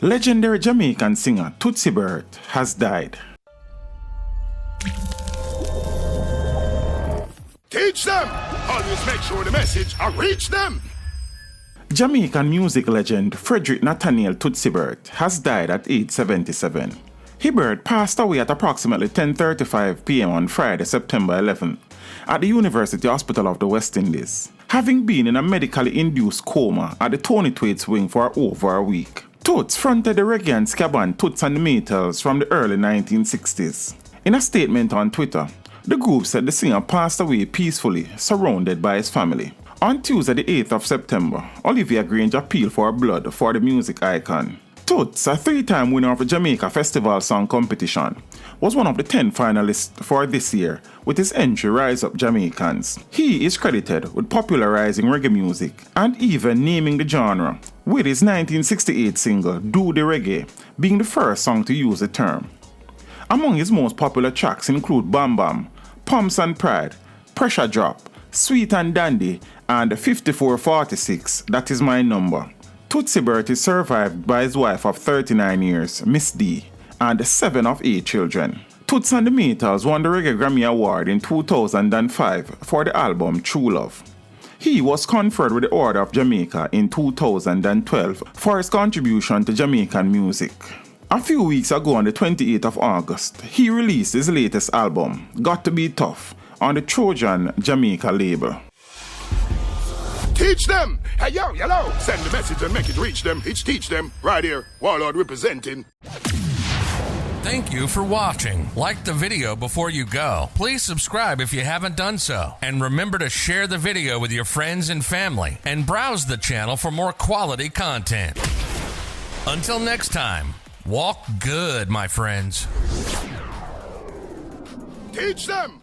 Legendary Jamaican singer Toots Hibbert has died. Teach them! Always make sure the message reach them! Jamaican music legend Frederick Nathaniel Toots Hibbert has died at age 77. Hibbert passed away at approximately 10:35 p.m. on Friday, September 11th, at the University Hospital of the West Indies, having been in a medically induced coma at the Tony Twaits wing for over a week. Toots fronted the reggae and ska band Toots and the Maytals from the early 1960s. In a statement on Twitter, the group said the singer passed away peacefully, surrounded by his family. On Tuesday, the 8th of September, Olivia Grange appealed for blood for the music icon. Toots, a three-time winner of the Jamaica Festival Song Competition, was one of the 10 finalists for this year with his entry Rise Up Jamaicans. He is credited with popularizing reggae music and even naming the genre, with his 1968 single Do the Reggae being the first song to use the term. Among his most popular tracks include Bam Bam, Pumps and Pride, Pressure Drop, Sweet and Dandy, and 5446, That Is My Number. Toots Hibbert is survived by his wife of 39 years, Miss D, and 7 of 8 children. Toots and the Maytals won the Reggae Grammy Award in 2005 for the album True Love. He was conferred with the Order of Jamaica in 2012 for his contribution to Jamaican music. A few weeks ago, on the 28th of August, he released his latest album, Got to Be Tough, on the Trojan Jamaica label. Teach them! Hey, yo, hello! Send the message and make it reach them. It's teach them. Right here, Warlord representing. Thank you for watching. Like the video before you go. Please subscribe if you haven't done so. And remember to share the video with your friends and family. And browse the channel for more quality content. Until next time, walk good, my friends. Teach them!